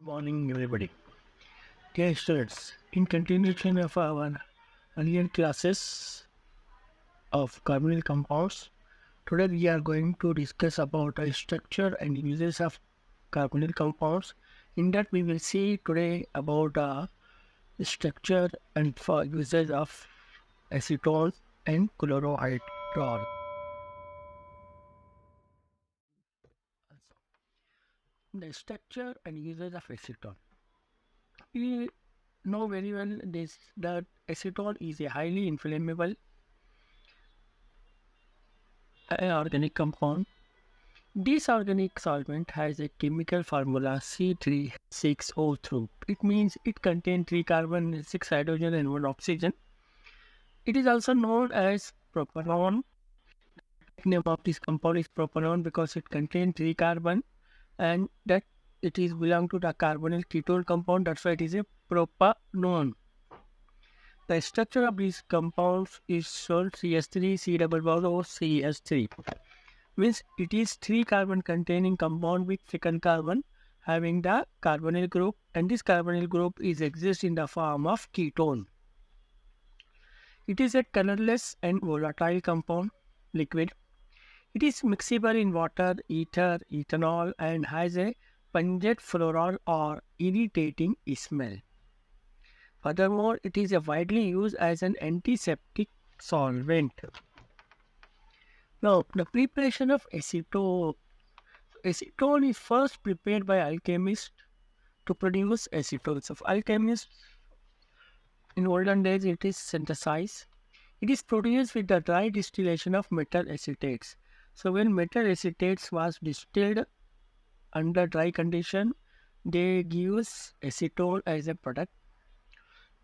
Morning, everybody. Dear students, in continuation of our earlier classes of carbonyl compounds, today we are going to discuss about the structure and uses of carbonyl compounds. In that, we will see today about the structure and for uses of acetone and chlorohydrol. The structure and uses of acetone. We know very well that acetone is a highly inflammable organic compound. This organic solvent has a chemical formula C3H6O3. It means it contains 3 carbon, 6 hydrogen and 1 oxygen. It is also known as propanone. The name of this compound is propanone because it contains 3 carbon and that it is belong to the carbonyl ketone compound. That's why it is a propanone. The structure of these compounds is shown CH3, C double bond or CH3. Means it is 3 carbon containing compound with second carbon having the carbonyl group, and this carbonyl group is exists in the form of ketone. It is a colorless and volatile compound liquid. It is mixable in water, ether, ethanol and has a pungent floral or irritating smell. Furthermore, it is widely used as an antiseptic solvent. Now, the preparation of acetone. Acetone is first prepared by alchemists to produce acetone. So, alchemists in olden days it is synthesized. It is produced with the dry distillation of metal acetates. So, when metal acetates was distilled under dry condition, they use acetone as a product.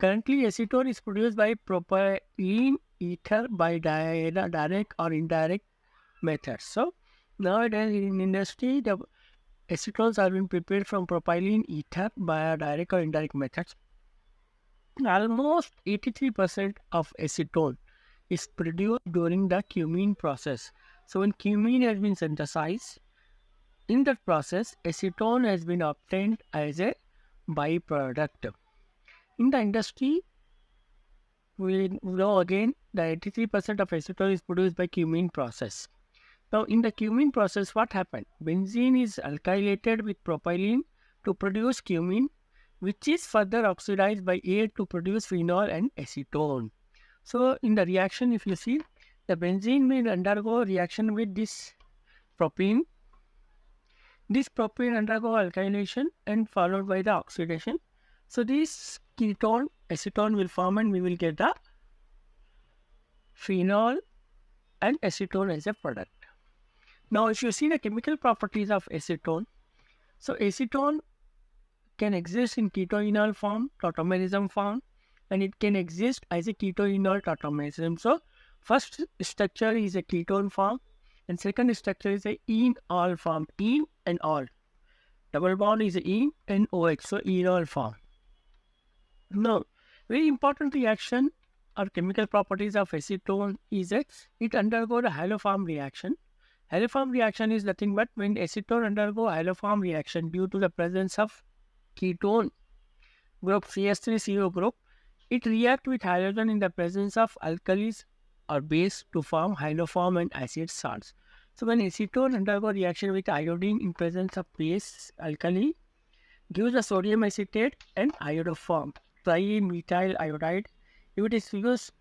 Currently, acetone is produced by propylene ether by direct or indirect methods. So, nowadays in industry, the acetones are being prepared from propylene ether by direct or indirect methods. Almost 83% of acetone is produced during the cumene process. So, when cumene has been synthesized, in that process, acetone has been obtained as a byproduct. In the industry, we know again that 83% of acetone is produced by cumene process. Now, in the cumene process, what happened? Benzene is alkylated with propylene to produce cumene, which is further oxidized by air to produce phenol and acetone. So, in the reaction, if you see, the benzene will undergo reaction with this propene. This propene undergo alkylation and followed by the oxidation. So, this ketone, acetone will form and we will get the phenol and acetone as a product. Now, if you see the chemical properties of acetone, so acetone can exist in ketoenol form, tautomerism form, and it can exist as a ketoenol tautomerism. So, first structure is a ketone form, and second structure is a enol form, en and ol. Double bond is en and OH, so enol form. Now, very important reaction or chemical properties of acetone is that it undergoes a haloform reaction. Haloform reaction is nothing but when acetone undergo haloform reaction due to the presence of ketone group CH3CO group, it reacts with hydrogen in the presence of alkalis or base to form haloform and acid salts. So when acetone undergo reaction with iodine in presence of base alkali, gives a sodium acetate and iodoform, trimethyl iodide. If it is used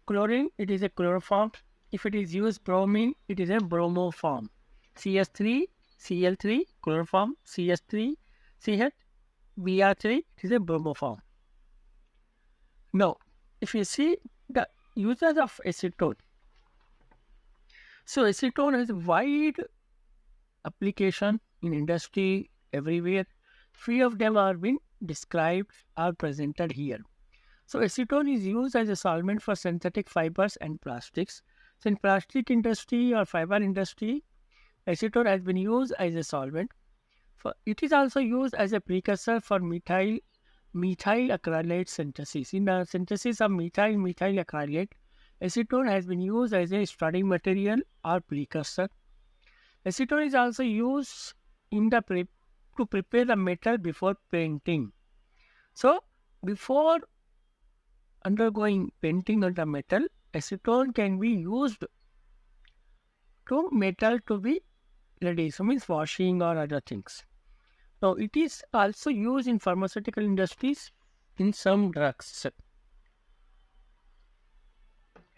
chlorine, it is a chloroform. If it is used bromine, it is a bromoform. CH3, Cl3, chloroform, CH3, CH, Br3, it is a bromoform. Now, if you see the uses of acetone, so acetone has wide application in industry everywhere. Few of them are being described or presented here. So acetone is used as a solvent for synthetic fibers and plastics. So in plastic industry or fiber industry, acetone has been used as a solvent. It is also used as a precursor for methyl acrylate synthesis. In the synthesis of methyl acrylate, acetone has been used as a starting material or precursor. Acetone is also used in the to prepare the metal before painting. So, before undergoing painting on the metal, acetone can be used to metal to be ready. So, means washing or other things. Now, it is also used in pharmaceutical industries in some drugs.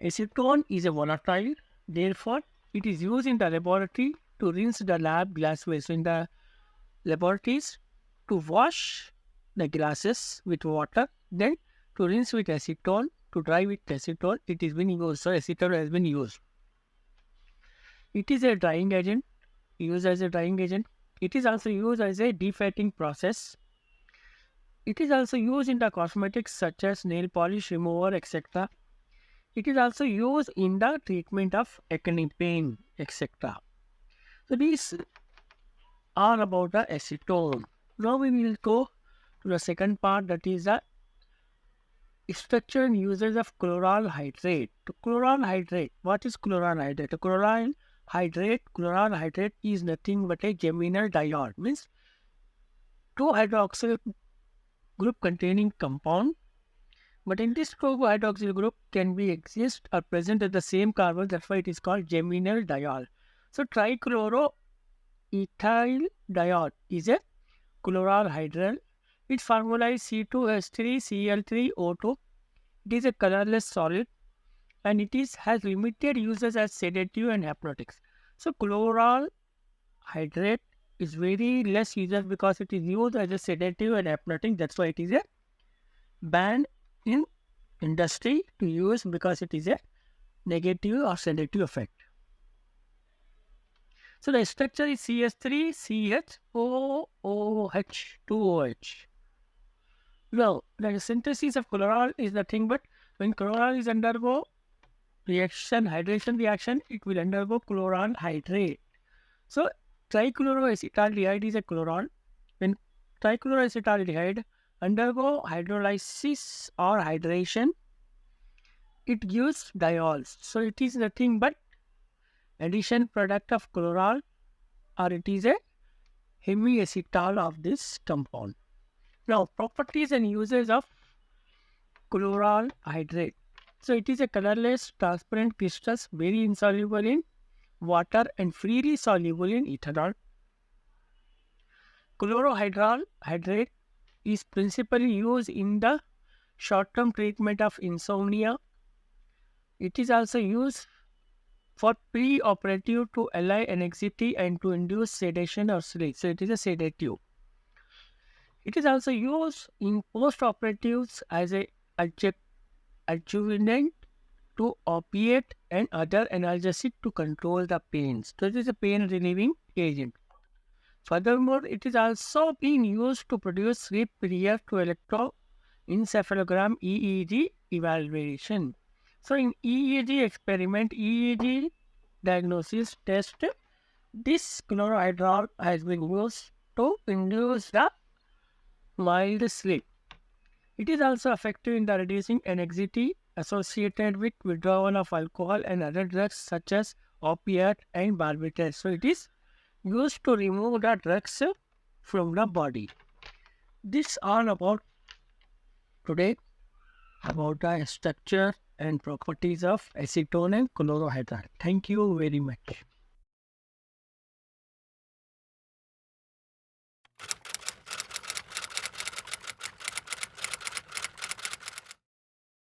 Acetone is a volatile, therefore, it is used in the laboratory to rinse the lab glassware. So, in the laboratories, to wash the glasses with water, then to rinse with acetone, to dry with acetone, it is been used. So, acetone has been used. It is a drying agent, used as a drying agent. It is also used as a defatting process. It is also used in the cosmetics such as nail polish remover, etc. It is also used in the treatment of acne pain, etc. So these are about the acetone. Now we will go to the second part, that is the structure and uses of chloral hydrate. Chloral hydrate. What is chloral hydrate? Chloral hydrate is nothing but a geminal diol. Means two hydroxyl group containing compound. But in this hydroxyl group can be exist or present at the same carbon. That's why it is called geminal diol. So trichloroethyl diol is a chloral hydrate. Its formula is C2H3Cl3O2. It is a colorless solid and it has limited uses as sedative and hypnotics. So chloral hydrate is very less uses because it is used as a sedative and hypnotic. That's why it is a banned in industry to use because it is a negative or sedative effect. So the structure is CH3CHOOH2OH. Now the synthesis of chloral is nothing but when chloral is undergo hydration reaction, it will undergo chloral hydrate. So trichloroacetaldehyde is a chloral. When trichloroacetaldehyde undergo hydrolysis or hydration, it gives diols. So it is nothing but addition product of chloral, or it is a hemiacetal of this compound. Now properties and uses of chloral hydrate. So it is a colorless transparent crystals, very insoluble in water and freely soluble in ethanol. Chlorohydral hydrate is principally used in the short-term treatment of insomnia. It is also used for pre-operative to allay anxiety and to induce sedation or sleep. So it is a sedative. It is also used in post-operatives as a adjuvant to opiate and other analgesic to control the pains. So it is a pain relieving agent. Furthermore, it is also being used to produce sleep prior to electroencephalogram EEG evaluation. So in EEG experiment, EEG diagnosis test, this chlorohydral has been used to induce the mild sleep. It is also effective in the reducing anxiety associated with withdrawal of alcohol and other drugs such as opiate and barbiturates. So it is used to remove the drugs from the body. This all about today about the structure and properties of acetone and chlorohydride. Thank you very much.